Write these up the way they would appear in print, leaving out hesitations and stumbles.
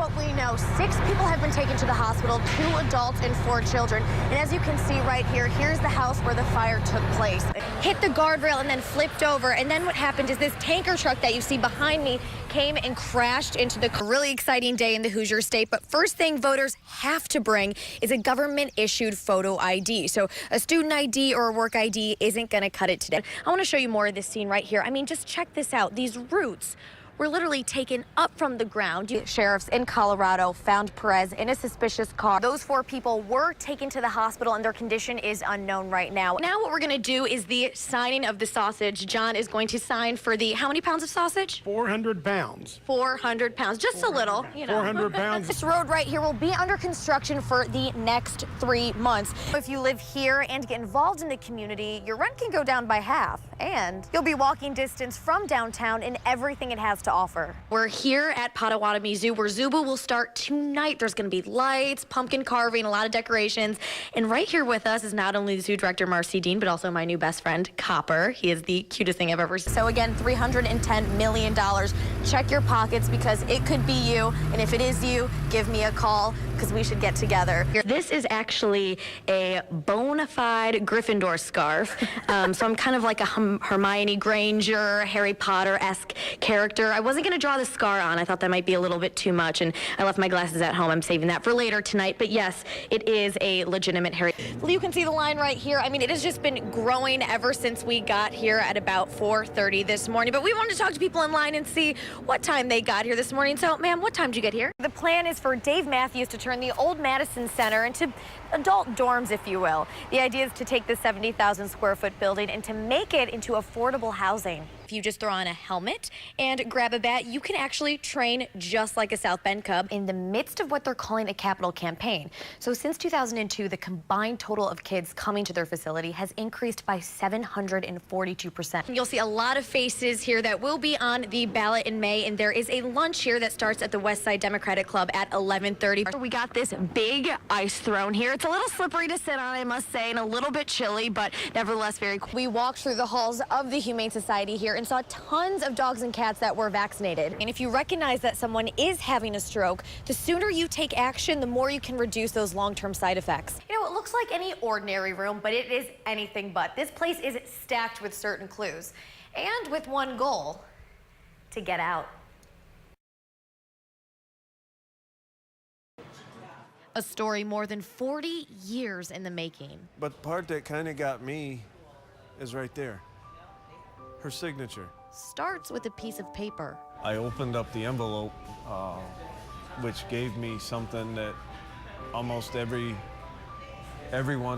what we know. 6 people have been taken to the hospital, 2 adults and 4 children. And as you can see right here, here's the house where the fire took place. It hit the guardrail and then flipped over. And then what happened is this tanker truck that you see behind me came and crashed into the really exciting day in the Hoosier State. But first thing voters have to bring is a government-issued photo ID. So a student ID or a work ID isn't going to cut it today. I want to show you more of this scene right here. I mean, just check this out. These roots were literally taken up from the ground. Sheriffs in Colorado found Perez in a suspicious car. Those 4 people were taken to the hospital and their condition is unknown right now. Now what we're going to do is the signing of the sausage. John is going to sign for the, how many pounds of sausage? 400 pounds. 400 pounds, just a little, you know. 400 pounds. This road right here will be under construction for the next 3 months. If you live here and get involved in the community, your rent can go down by half, and you'll be walking distance from downtown and everything it has to offer. We're here at Potawatomi Zoo, where Zubu will start tonight. There's going to be lights, pumpkin carving, a lot of decorations. And right here with us is not only the zoo director, Marcy Dean, but also my new best friend, Copper. He is the cutest thing I've ever seen. So again, $310 million. Check your pockets because it could be you. And if it is you, give me a call because we should get together. This is actually a bona fide Gryffindor scarf. So I'm kind of like a Hermione Granger, Harry Potter-esque character. I wasn't going to draw the scar on. I thought that might be a little bit too much, and I left my glasses at home. I'm saving that for later tonight. But yes, it is a legitimate Harry. You can see the line right here. I mean, it has just been growing ever since we got here at about 4:30 this morning. But we wanted to talk to people in line and see what time they got here this morning. So, ma'am, what time did you get here? The plan is for Dave Matthews to turn the old Madison Center into adult dorms, if you will. The idea is to take the 70,000 square foot building and to make it into affordable housing. If you just throw on a helmet and grab a bat, you can actually train just like a South Bend Cub in the midst of what they're calling a capital campaign. So since 2002, the combined total of kids coming to their facility has increased by 742%. You'll see a lot of faces here that will be on the ballot in May, and there is a lunch here that starts at the Westside Democratic Club at 11:30. We got this big ice throne here. It's a little slippery to sit on, I must say, and a little bit chilly, but nevertheless very cool. We walked through the halls of the Humane Society here and saw tons of dogs and cats that were vaccinated. And if you recognize that someone is having a stroke, the sooner you take action, the more you can reduce those long-term side effects. You know, it looks like any ordinary room, but it is anything but. This place is stacked with certain clues and with one goal: to get out. A story more than 40 years in the making. But the part that kind of got me is right there. Her signature. Starts with a piece of paper. I opened up the envelope, which gave me something that almost everyone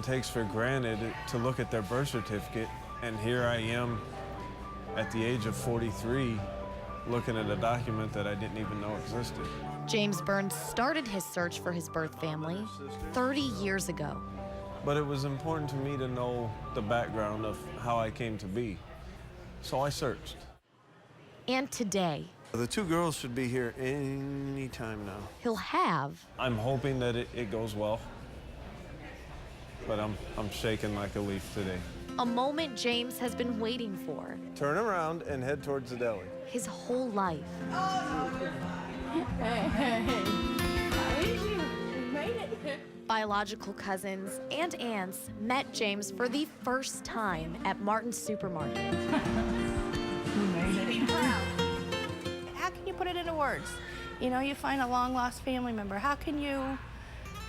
takes for granted, to look at their birth certificate. And here I am at the age of 43 looking at a document that I didn't even know existed. James Burns started his search for his birth family 30 years ago. But it was important to me to know the background of how I came to be. So I searched. And today, The 2 girls should be here any time now. he'll have I'm hoping that it goes well, but I'm shaking like a leaf today. a moment James has been waiting for Turn around and head towards the deli. his whole life. Biological cousins and aunts met James for the first time at Martin's Supermarket. How can you put it into words? You know, you find a long-lost family member. How can you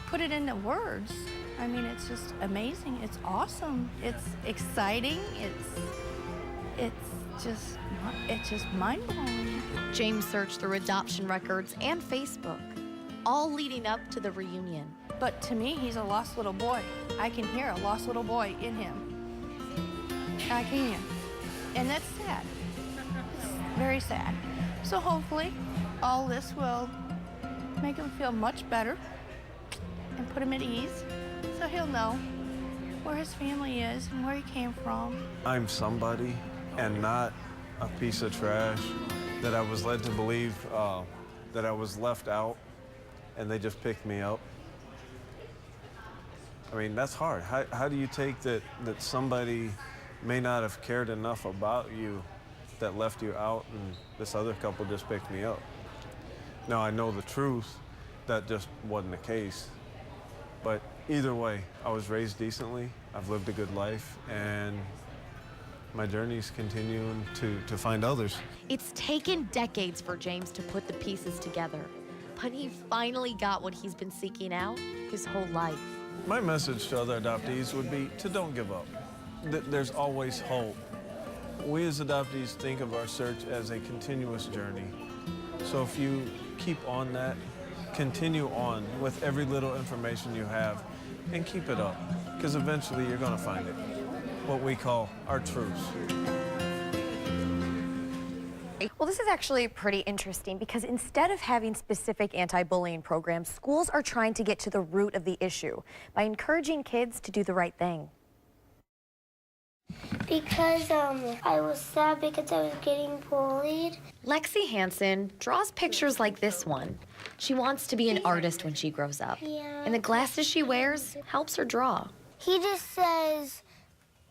put it into words? I mean, it's just amazing. It's awesome. It's exciting. It's just mind-blowing. James searched through adoption records and Facebook, all leading up to the reunion. But to me, he's a lost little boy. I can hear a lost little boy in him. I can. And that's sad. It's very sad. So hopefully, all this will make him feel much better and put him at ease, so he'll know where his family is and where he came from. I'm somebody and not a piece of trash that I was led to believe that I was left out and they just picked me up. I mean, that's hard. How do you take that somebody may not have cared enough about you that left you out and this other couple just picked me up? Now, I know the truth, that just wasn't the case. But either way, I was raised decently, I've lived a good life, and my journey's continuing to find others. It's taken decades for James to put the pieces together, but he finally got what he's been seeking out his whole life. My message to other adoptees would be to don't give up. There's always hope. We as adoptees think of our search as a continuous journey. So if you keep on that, continue on with every little information you have and keep it up, because eventually you're going to find it, what we call our truths. Well, this is actually pretty interesting because instead of having specific anti-bullying programs, schools are trying to get to the root of the issue by encouraging kids to do the right thing. Because I was sad because I was getting bullied. Lexi Hansen draws pictures like this one. She wants to be an artist when she grows up. Yeah. And the glasses she wears helps her draw. He just says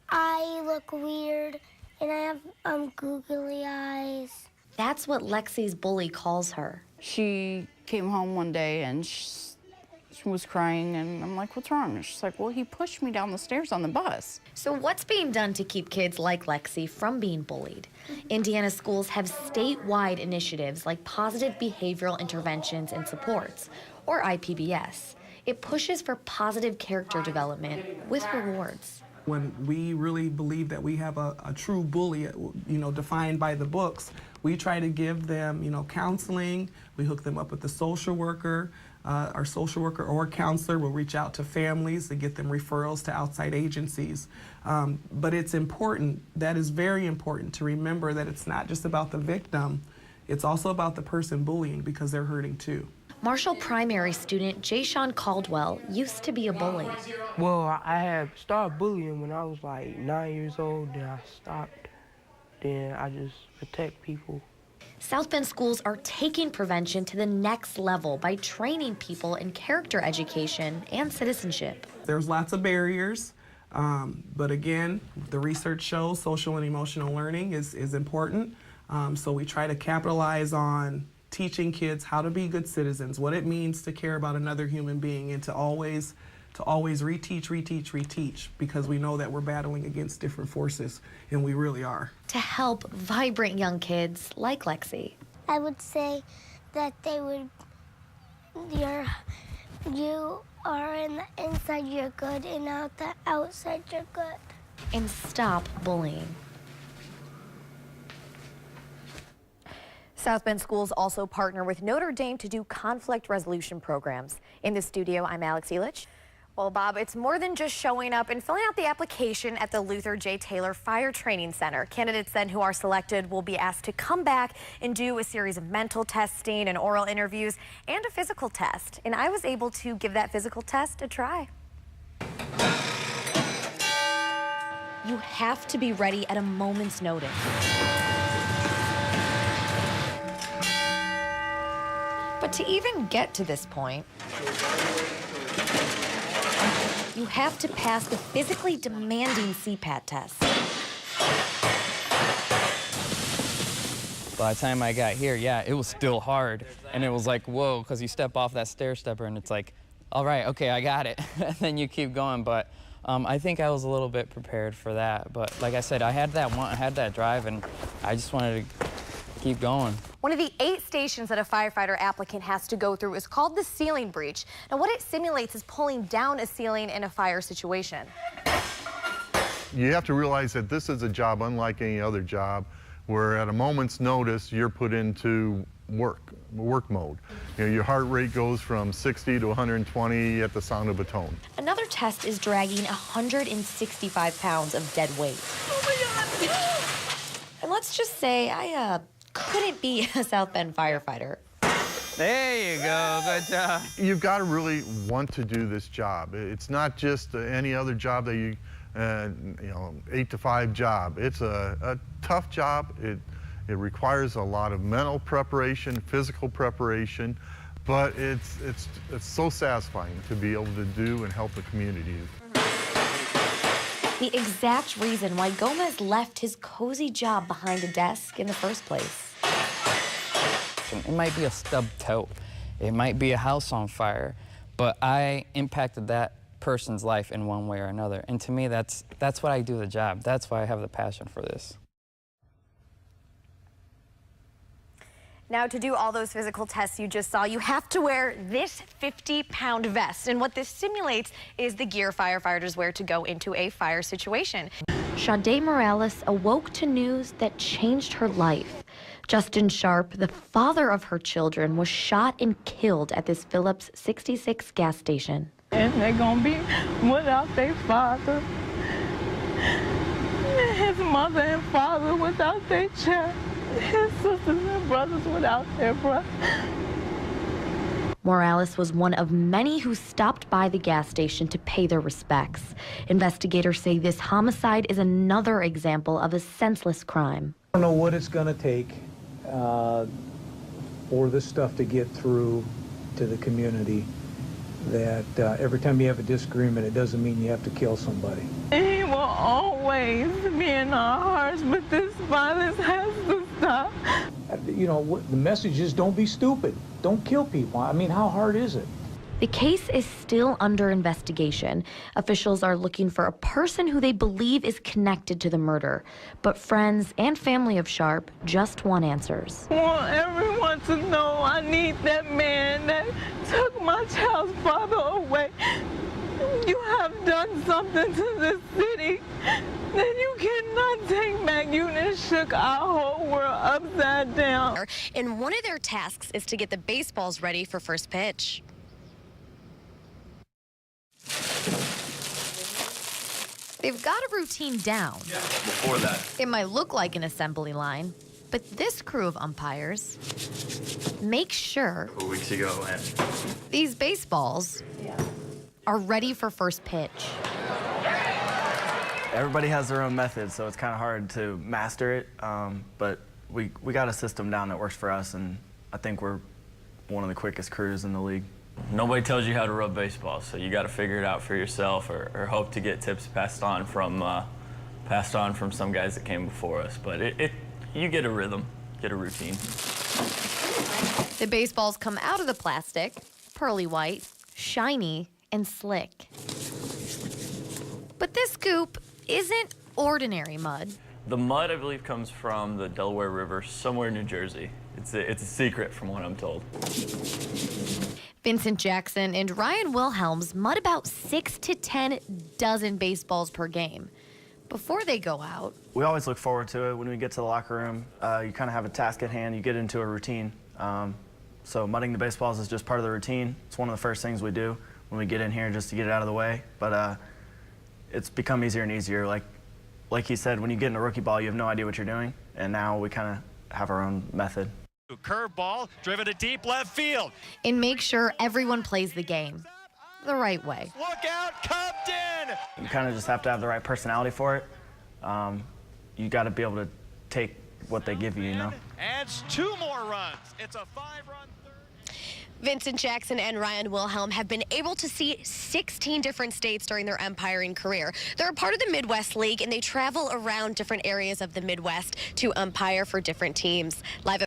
I look weird and I have googly eyes. That's what Lexi's bully calls her. She came home one day and she was crying, and I'm like, what's wrong? And she's like, well, he pushed me down the stairs on the bus. So what's being done to keep kids like Lexi from being bullied? Indiana schools have statewide initiatives like Positive Behavioral Interventions and Supports, or IPBS. It pushes for positive character development with rewards. When we really believe that we have a true bully, defined by the books, we try to give them, counseling. We hook them up with the social worker. Our social worker or counselor will reach out to families to get them referrals to outside agencies. But it's important, that is very important, to remember that it's not just about the victim, it's also about the person bullying, because they're hurting too. Marshall primary student Jayshawn Caldwell used to be a bully. Well, I had started bullying when I was like 9 years old, then I stopped. Then I just protect people. South Bend schools are taking prevention to the next level by training people in character education and citizenship. There's lots of barriers, but again, the research shows social and emotional learning is important. So we try to capitalize on teaching kids how to be good citizens, what it means to care about another human being, and to always reteach, because we know that we're battling against different forces, and we really are. To help vibrant young kids like Lexi. I would say that you are in the inside you're good and out the outside you're good. And stop bullying. South Bend schools also partner with Notre Dame to do conflict resolution programs. In the studio, I'm Alex Elich. Well, Bob, it's more than just showing up and filling out the application at the Luther J. Taylor Fire Training Center. Candidates then who are selected will be asked to come back and do a series of mental testing and oral interviews and a physical test. And I was able to give that physical test a try. You have to be ready at a moment's notice. But to even get to this point, you have to pass the physically demanding CPAT test. By the time I got here, yeah, it was still hard. And it was like, whoa, because you step off that stair stepper and it's like, all right, okay, I got it. And then you keep going. But I think I was a little bit prepared for that. But like I said, I had that drive, and I just wanted to keep going. One of the 8 stations that a firefighter applicant has to go through is called the ceiling breach. Now, what it simulates is pulling down a ceiling in a fire situation. You have to realize that this is a job unlike any other job, where at a moment's notice, you're put into work mode. Your heart rate goes from 60 to 120 at the sound of a tone. Another test is dragging 165 pounds of dead weight. Oh my God! And let's just say I couldn't be a South Bend firefighter. There you go, good job. You've got to really want to do this job. It's not just any other job that you 8 to 5 job. It's a tough job. It requires a lot of mental preparation, physical preparation, but it's so satisfying to be able to do and help the community. The exact reason why Gomez left his cozy job behind a desk in the first place. passion. It might be a stubbed toe. It might be a house on fire. But I impacted that person's life in one way or another. And to me, that's why I do the job. That's why I have the passion for this. Now, to do all those physical tests you just saw, you have to wear this 50-pound vest. And what this simulates is the gear firefighters wear to go into a fire situation. Sade Morales awoke to news that changed her life. Justin Sharp, the father of her children, was shot and killed at this Phillips 66 gas station. And they're gonna be without their father. His mother and father without their child. His sisters and brothers without their brother. Morales was one of many who stopped by the gas station to pay their respects. Investigators say this homicide is another example of a senseless crime. I don't know what it's going to take for this stuff to get through to the community, that every time you have a disagreement, it doesn't mean you have to kill somebody. He will always be in our hearts, but this violence has to stop. You know, the message is don't be stupid. Don't kill people. I mean, how hard is it? The case is still under investigation. Officials are looking for a person who they believe is connected to the murder. But friends and family of Sharp just want answers. I want everyone to know I need that man that took my child's father away. You have done something to this city that you cannot take back. You done shook our whole world upside down. And one of their tasks is to get the baseballs ready for first pitch. They've got a routine down. Yeah, before that. It might look like an assembly line, but this crew of umpires make sure A couple weeks ago, and these baseballs are ready for first pitch. Everybody has their own method, so it's kind of hard to master it, but we got a system down that works for us, and I think we're one of the quickest crews in the league. nobody tells you how to rub baseballs, so you got to figure it out for yourself, or hope to get tips passed on from some guys that came before us. But you get a rhythm, get a routine. The baseballs come out of the plastic, pearly white, shiny, and slick. But this scoop isn't ordinary mud. The mud, I believe, comes from the Delaware River, somewhere in New Jersey. It's a secret from what I'm told. Vincent Jackson and Ryan Wilhelms mud about 6 to 10 dozen baseballs per game. Before they go out, We always look forward to it. When we get to the locker room, you kind of have a task at hand. You get into a routine. So mudding the baseballs is just part of the routine. It's one of the first things we do when we get in here, just to get it out of the way. But it's become easier and easier. Like he said, when you get in a rookie ball, you have no idea what you're doing. And now we kind of have our own method. Curveball driven to deep left field. and make sure everyone plays the game the right way. Look out, Compton! You kind of just have to have the right personality for it. You got to be able to take what they give you, you know? Adds 2 more runs. It's a 5-run third. Vincent Jackson and Ryan Wilhelm have been able to see 16 different states during their umpiring career. They're a part of the Midwest League, and they travel around different areas of the Midwest to umpire for different teams. Live